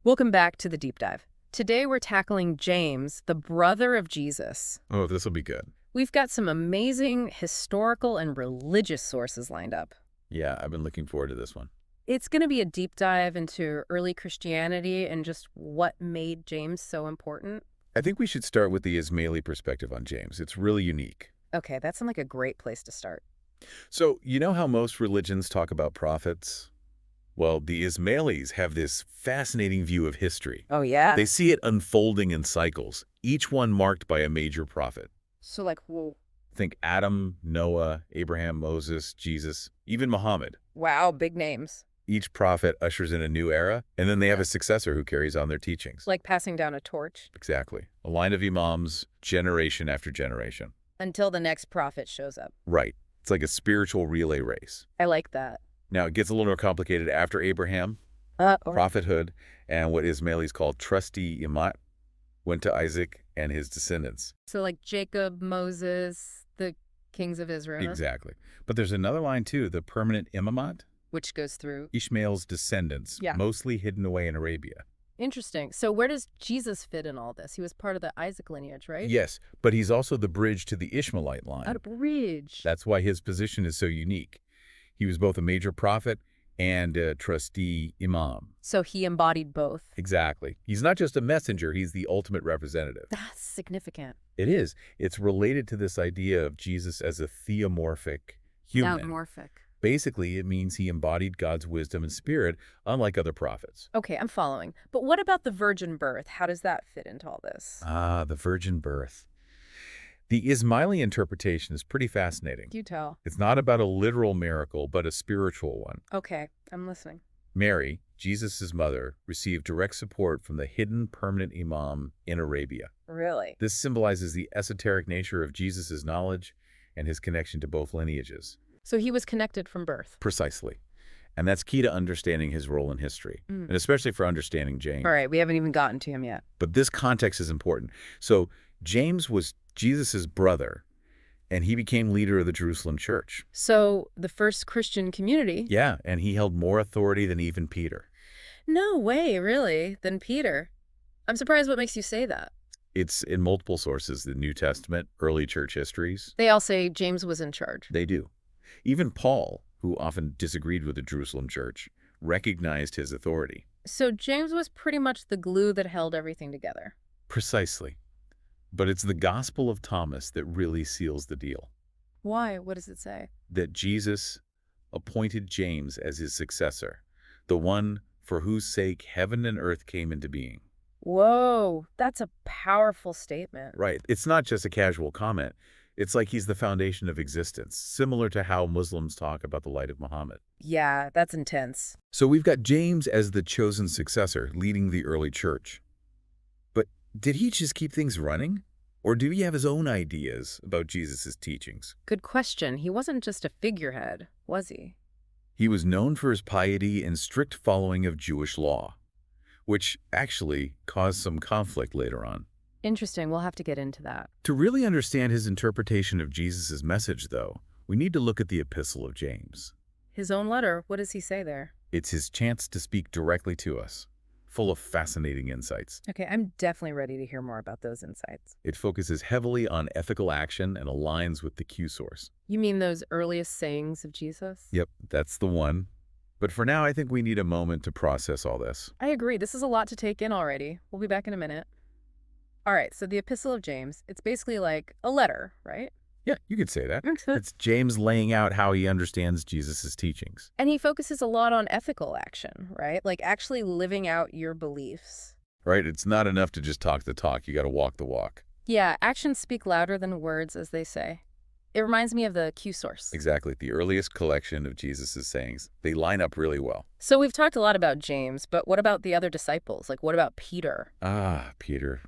Welcome back to the deep dive. Today we're tackling James, the brother of Jesus. Oh, this will be good. We've got some amazing historical and religious sources lined up. Yeah, I've been looking forward to this one. It's going to be a deep dive into early Christianity and just what made James so important. I think we should start with the Ismaili perspective on James. It's really unique. Okay, that sounds like a great place to start. So, you know how most religions talk about prophets? Well, the Ismailis have this fascinating view of history. Oh, yeah? They see it unfolding in cycles, each one marked by a major prophet. So, like, whoa. Think Adam, Noah, Abraham, Moses, Jesus, even Muhammad. Wow, big names. Each prophet ushers in a new era, and then they have a successor who carries on their teachings. Like passing down a torch. Exactly. A line of imams, generation after generation. Until the next prophet shows up. Right. It's like a spiritual relay race. I like that. Now, it gets a little more complicated after Abraham. Prophethood and what Ismailis call trustee Imamat went to Isaac and his descendants. So like Jacob, Moses, the kings of Israel. Exactly. But there's another line too, the permanent Imamat, Which goes through. Ishmael's descendants, Yeah. mostly hidden away in Arabia. Interesting. So where does Jesus fit in all this? He was part of the Isaac lineage, right? Yes, but he's also the bridge to the Ishmaelite line. A bridge. That's why his position is so unique. He was both a major prophet and a trustee imam. So he embodied both. Exactly. He's not just a messenger, he's the ultimate representative. That's significant. It is. It's related to this idea of Jesus as a theomorphic human. Theomorphic. Basically, it means he embodied God's wisdom and spirit, unlike other prophets. Okay, I'm following. But what about the virgin birth? How does that fit into all this? Ah, the virgin birth. The Ismaili interpretation is pretty fascinating. You tell. It's not about a literal miracle, but a spiritual one. Okay, I'm listening. Mary, Jesus' mother, received direct support from the hidden permanent imam in Arabia. Really? This symbolizes the esoteric nature of Jesus' knowledge and his connection to both lineages. So he was connected from birth. Precisely. And that's key to understanding his role in history, and especially for understanding James. All right, we haven't even gotten to him yet. But this context is important. So James was Jesus' brother, and he became leader of the Jerusalem church. So the first Christian community? Yeah, and he held more authority than even Peter. No way, really, than Peter. I'm surprised what makes you say that. It's in multiple sources, the New Testament, early church histories. They all say James was in charge. They do. Even Paul, who often disagreed with the Jerusalem church, recognized his authority. So James was pretty much the glue that held everything together. Precisely. But it's the Gospel of Thomas that really seals the deal. Why? What does it say? That Jesus appointed James as his successor, the one for whose sake heaven and earth came into being. Whoa, that's a powerful statement. Right. It's not just a casual comment. It's like he's the foundation of existence, similar to how Muslims talk about the light of Muhammad. Yeah, that's intense. So we've got James as the chosen successor, leading the early church. But did he just keep things running? Or do he have his own ideas about Jesus' teachings? Good question. He wasn't just a figurehead, was he? He was known for his piety and strict following of Jewish law, which actually caused some conflict later on. Interesting. We'll have to get into that. To really understand his interpretation of Jesus' message, though, we need to look at the Epistle of James. His own letter, what does he say there? It's his chance to speak directly to us, full of fascinating insights. Okay, I'm definitely ready to hear more about those insights. It focuses heavily on ethical action and aligns with the Q source. You mean those earliest sayings of Jesus? Yep, that's the one. But for now, I think we need a moment to process all this. I agree. This is a lot to take in already. We'll be back in a minute. All right, so the Epistle of James, it's basically like a letter, right? Yeah, you could say that. It's James laying out how he understands Jesus' teachings. And he focuses a lot on ethical action, right? Like actually living out your beliefs. Right? It's not enough to just talk the talk. You got to walk the walk. Yeah, actions speak louder than words, as they say. It reminds me of the Q source. Exactly. The earliest collection of Jesus' sayings. They line up really well. So we've talked a lot about James, but what about the other disciples? Like, what about Peter? Ah, Peter.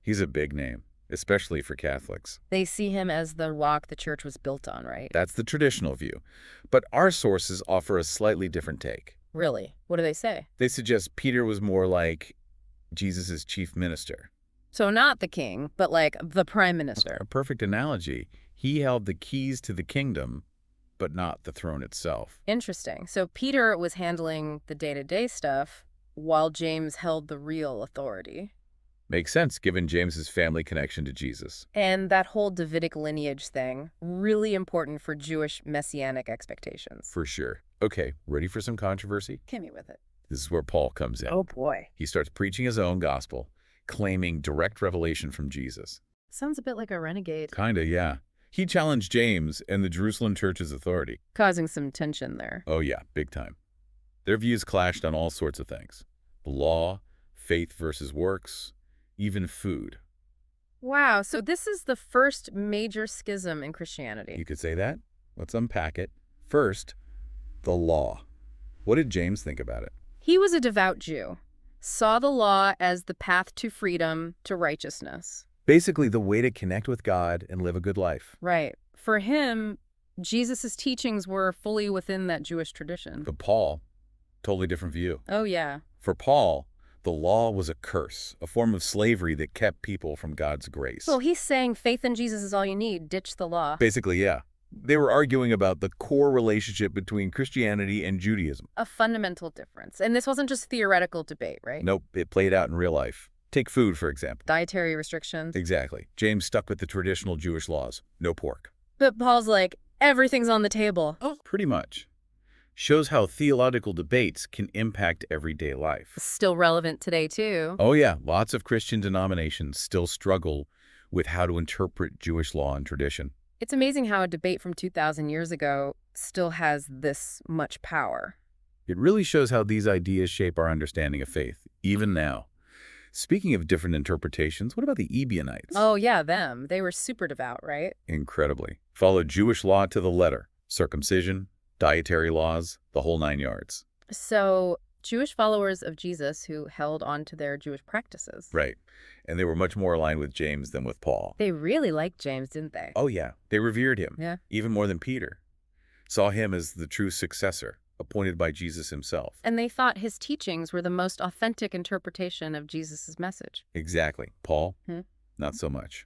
He's a big name, especially for Catholics. They see him as the rock the church was built on, right? That's the traditional view. But our sources offer a slightly different take. Really? What do they say? They suggest Peter was more like Jesus' chief minister. So not the king, but like the prime minister. A perfect analogy. He held the keys to the kingdom, but not the throne itself. Interesting. So Peter was handling the day-to-day stuff, while James held the real authority. Makes sense, given James's family connection to Jesus. And that whole Davidic lineage thing, really important for Jewish messianic expectations. For sure. Okay, ready for some controversy? Hit me with it. This is where Paul comes in. Oh, boy. He starts preaching his own gospel, claiming direct revelation from Jesus. Sounds a bit like a renegade. Kinda, yeah. He challenged James and the Jerusalem church's authority. Causing some tension there. Oh yeah, big time. Their views clashed on all sorts of things. The law, faith versus works, even food. Wow, so this is the first major schism in Christianity. You could say that. Let's unpack it. First, the law. What did James think about it? He was a devout Jew, saw the law as the path to freedom, to righteousness. Basically, the way to connect with God and live a good life. Right. For him, Jesus' teachings were fully within that Jewish tradition. But Paul, totally different view. Oh, yeah. For Paul, the law was a curse, a form of slavery that kept people from God's grace. Well, he's saying faith in Jesus is all you need. Ditch the law. Basically, yeah. They were arguing about the core relationship between Christianity and Judaism. A fundamental difference. And this wasn't just theoretical debate, right? Nope, it played out in real life. Take food, for example. Dietary restrictions. Exactly. James stuck with the traditional Jewish laws. No pork. But Paul's like, everything's on the table. Oh, pretty much. Shows how theological debates can impact everyday life. Still relevant today, too. Oh yeah, lots of Christian denominations still struggle with how to interpret Jewish law and tradition. It's amazing how a debate from 2,000 years ago still has this much power. It really shows how these ideas shape our understanding of faith, even now. Speaking of different interpretations, what about the Ebionites? Oh, yeah, them. They were super devout, right? Incredibly. Followed Jewish law to the letter. Circumcision, dietary laws, the whole 9 yards. So, Jewish followers of Jesus who held on to their Jewish practices. Right. And they were much more aligned with James than with Paul. They really liked James, didn't they? Oh yeah, they revered him. Yeah. Even more than Peter. Saw him as the true successor, appointed by Jesus himself. And they thought his teachings were the most authentic interpretation of Jesus' message. Exactly. Paul? Hmm? Not so much.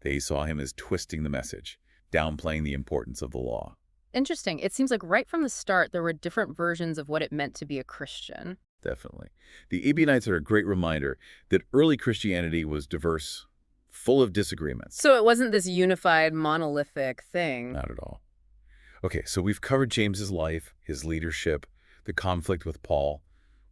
They saw him as twisting the message, downplaying the importance of the law. Interesting. It seems like right from the start, there were different versions of what it meant to be a Christian. Definitely. The Ebionites are a great reminder that early Christianity was diverse, full of disagreements. So it wasn't this unified, monolithic thing. Not at all. Okay, so we've covered James's life, his leadership, the conflict with Paul.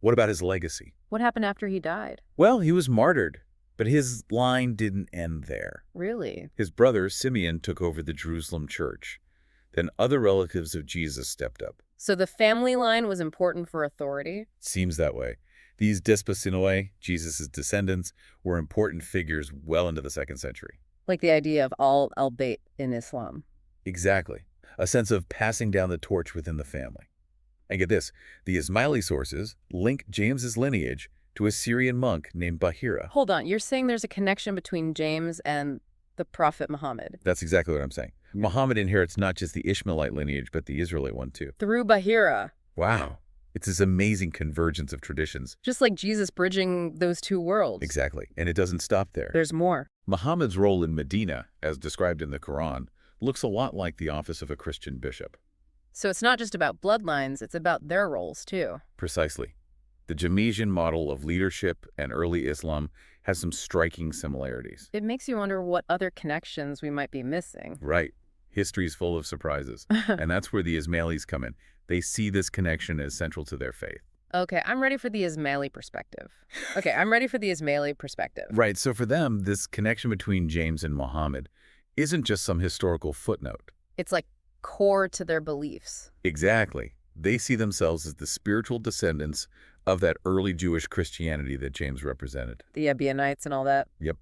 What about his legacy? What happened after he died? Well, he was martyred, but his line didn't end there. Really? His brother, Simeon, took over the Jerusalem church. Then other relatives of Jesus stepped up. So the family line was important for authority? Seems that way. These Desposinoi, Jesus' descendants, were important figures well into the 2nd century. Like the idea of al-bayt in Islam. Exactly. A sense of passing down the torch within the family. And get this, the Ismaili sources link James's lineage to a Syrian monk named Bahira. Hold on, you're saying there's a connection between James and the Prophet Muhammad? That's exactly what I'm saying. Muhammad inherits not just the Ishmaelite lineage, but the Israelite one too. Through Bahira. Wow. It's this amazing convergence of traditions. Just like Jesus bridging those two worlds. Exactly. And it doesn't stop there. There's more. Muhammad's role in Medina, as described in the Quran, looks a lot like the office of a Christian bishop. So it's not just about bloodlines, it's about their roles too. Precisely. The Jamesian model of leadership and early Islam has some striking similarities. It makes you wonder what other connections we might be missing. Right. History's full of surprises. And that's where the Ismailis come in. They see this connection as central to their faith. Okay, I'm ready for the Ismaili perspective. Right, so for them, this connection between James and Muhammad isn't just some historical footnote. It's like core to their beliefs. Exactly. They see themselves as the spiritual descendants of that early Jewish Christianity that James represented. The Ebionites and all that. Yep.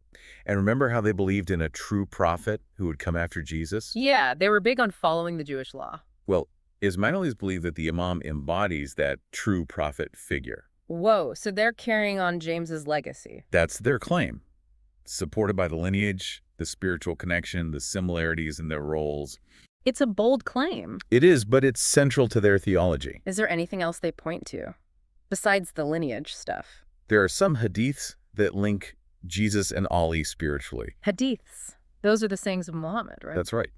And remember how they believed in a true prophet who would come after Jesus? Yeah, they were big on following the Jewish law. Well, Ismailis believe that the Imam embodies that true prophet figure. Whoa, so they're carrying on James's legacy. That's their claim. Supported by the lineage, the spiritual connection, the similarities in their roles. It's a bold claim. It is, but it's central to their theology. Is there anything else they point to, besides the lineage stuff? There are some hadiths that link Jesus and Ali spiritually. Hadiths. Those are the sayings of Muhammad, right? That's right.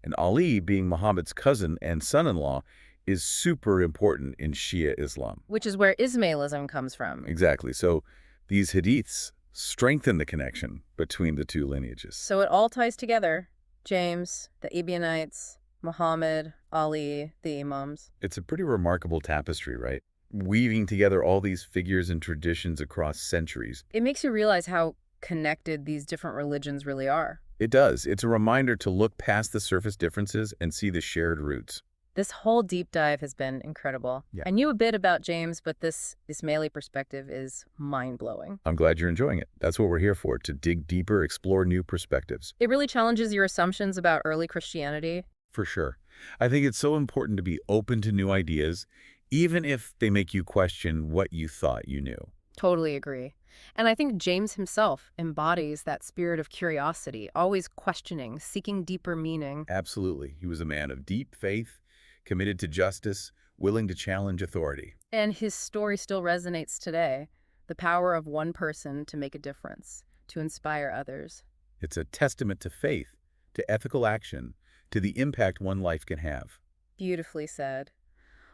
And Ali, being Muhammad's cousin and son-in-law, is super important in Shia Islam. Which is where Ismailism comes from. Exactly. So these hadiths strengthen the connection between the two lineages. So it all ties together. James, the Ebionites, Muhammad, Ali, the Imams. It's a pretty remarkable tapestry, right? Weaving together all these figures and traditions across centuries. It makes you realize how connected these different religions really are. It does. It's a reminder to look past the surface differences and see the shared roots. This whole deep dive has been incredible. Yeah. I knew a bit about James, but this Ismaili perspective is mind-blowing. I'm glad you're enjoying it. That's what we're here for, to dig deeper, explore new perspectives. It really challenges your assumptions about early Christianity. For sure. I think it's so important to be open to new ideas, even if they make you question what you thought you knew. Totally agree. And I think James himself embodies that spirit of curiosity, always questioning, seeking deeper meaning. Absolutely. He was a man of deep faith, committed to justice, willing to challenge authority. And his story still resonates today. The power of one person to make a difference, to inspire others. It's a testament to faith, to ethical action, to the impact one life can have. Beautifully said.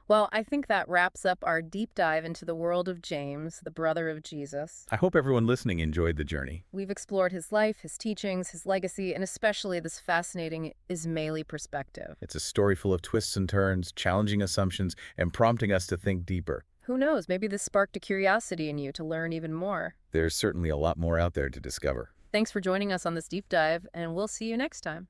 Well, I think that wraps up our deep dive into the world of James, the brother of Jesus. I hope everyone listening enjoyed the journey. We've explored his life, his teachings, his legacy, and especially this fascinating Ismaili perspective. It's a story full of twists and turns, challenging assumptions, and prompting us to think deeper. Who knows, maybe this sparked a curiosity in you to learn even more. There's certainly a lot more out there to discover. Thanks for joining us on this deep dive, and we'll see you next time.